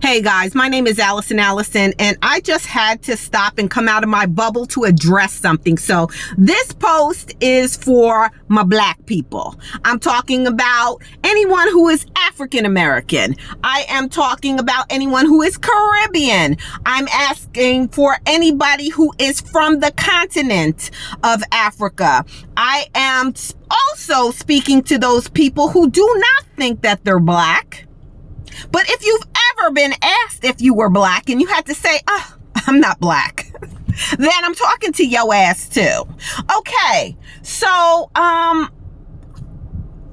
Hey guys, my name is Allison, and I just had to stop and come out of my bubble to address something. So this post is for my black people. I'm talking about anyone who is African American. I am talking about anyone who is Caribbean. I'm asking for anybody who is from the continent of Africa. I am also speaking to those people who do not think that they're black. But if you've ever been asked if you were black and you had to say, oh, I'm not black, then I'm talking to your ass too. Okay, so why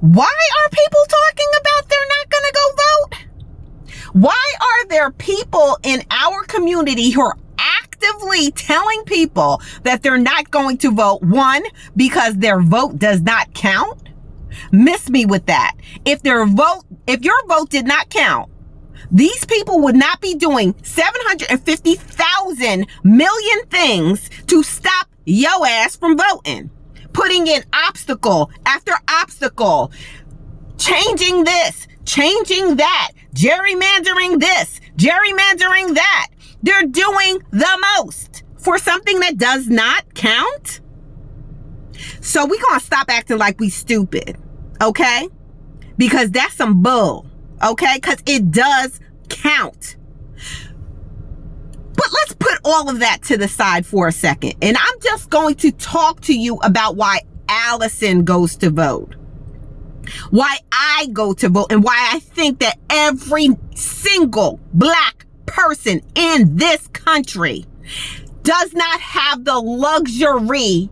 are people talking about they're not going to go vote? Why are there people in our community who are actively telling people that they're not going to vote? One, because their vote does not count. Miss me with that. If your vote did not count, these people would not be doing 750,000 million things to stop your ass from voting. Putting in obstacle after obstacle, changing this, changing that, gerrymandering this, gerrymandering that. They're doing the most for something that does not count. So we're going to stop acting like we stupid, okay? Because that's some bull, okay? Because it does count. But let's put all of that to the side for a second. And I'm just going to talk to you about why Allison goes to vote. Why I go to vote and why I think that every single black person in this country does not have the luxury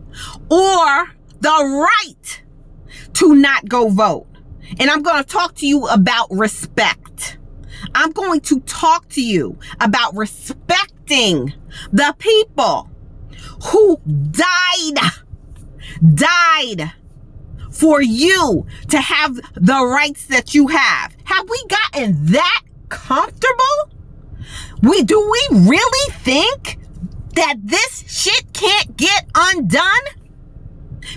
or the right to not go vote. And I'm going to talk to you about respect. I'm going to talk to you about respecting the people who died for you to have the rights that you have. Have we gotten that comfortable? Do we really think that this shit can't get undone?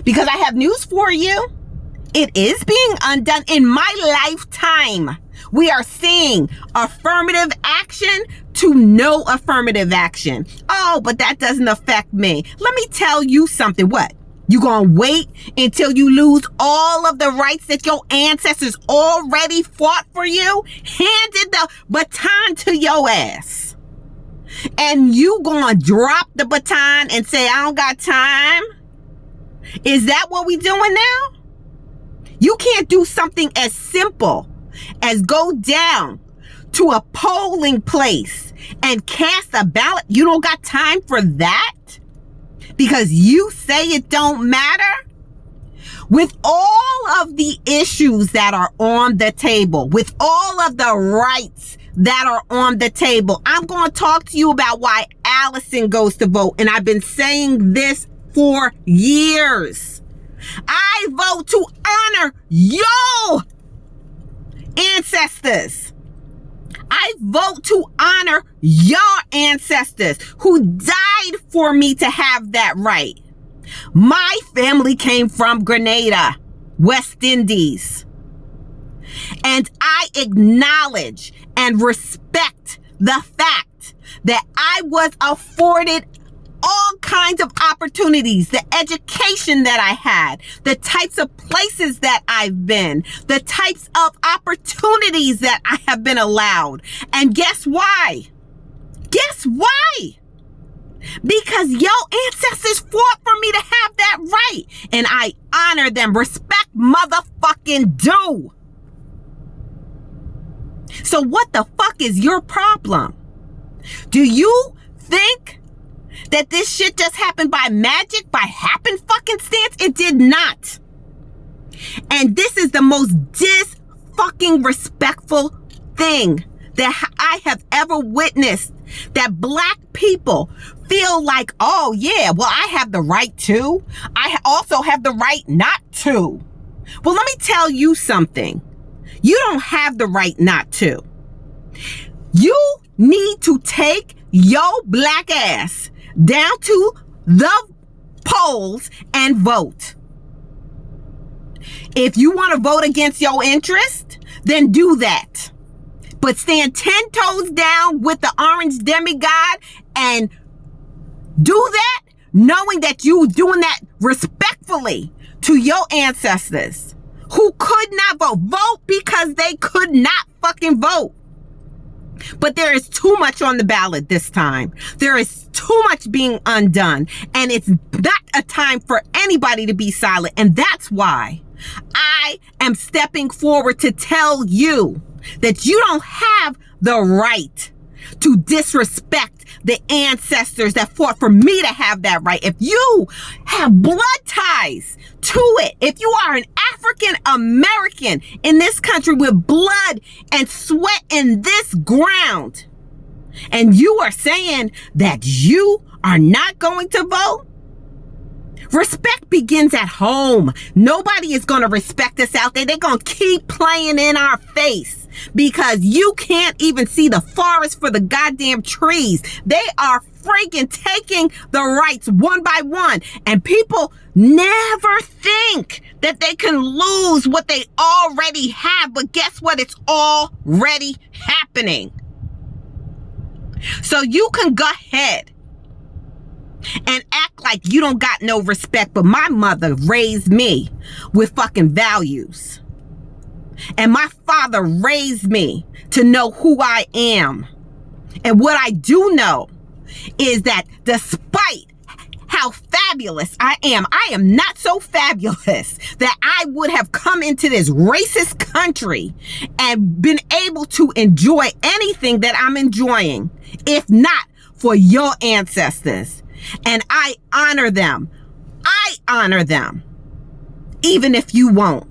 Because I have news for you. It is being undone in my lifetime. We are seeing affirmative action to no affirmative action. Oh, but that doesn't affect me. Let me tell you something. What? You gonna wait until you lose all of the rights that your ancestors already fought for you? Handed the baton to your ass. And you gonna drop the baton and say, I don't got time? Is that what we doing now? You can't do something as simple as go down to a polling place and cast a ballot. You don't got time for that? Because you say it don't matter? With all of the issues that are on the table, with all of the rights that are on the table, I'm going to talk to you about why Allison goes to vote. And I've been saying this for years. I vote to honor your ancestors. I vote to honor your ancestors who died for me to have that right. My family came from Grenada, West Indies. And I acknowledge and respect the fact that I was afforded all kinds of opportunities, the education that I had, the types of places that I've been, the types of opportunities that I have been allowed. And guess why? Guess why? Because your ancestors fought for me to have that right. And I honor them. Respect motherfucking do. So what the fuck is your problem? Do you think that this shit just happened by magic, by happenstance? It did not. And this is the most dis-fucking respectful thing that I have ever witnessed. That black people feel like, oh yeah, well I have the right to. I also have the right not to. Well, let me tell you something. You don't have the right not to. You need to take your black ass down to the polls and vote. If you want to vote against your interest, then do that. But stand 10 toes down with the orange demigod and do that, knowing that you doing that respectfully to your ancestors who could not vote. Vote because they could not fucking vote. But there is too much on the ballot this time. There is too much being undone. And it's not a time for anybody to be silent. And that's why I am stepping forward to tell you that you don't have the right to disrespect the ancestors that fought for me to have that right. If you have blood ties to it, if you are an African American in this country with blood and sweat in this ground, and you are saying that you are not going to vote, respect begins at home. Nobody is going to respect us out there. They're going to keep playing in our face because you can't even see the forest for the goddamn trees. They are freaking taking the rights one by one. And people never think that they can lose what they already have. But guess what? It's already happening. So you can go ahead and act like you don't got no respect. But my mother raised me with fucking values. And my father raised me to know who I am. And what I do know is that despite how fabulous I am not so fabulous that I would have come into this racist country and been able to enjoy anything that I'm enjoying, if not for your ancestors. And I honor them. I honor them, even if you won't.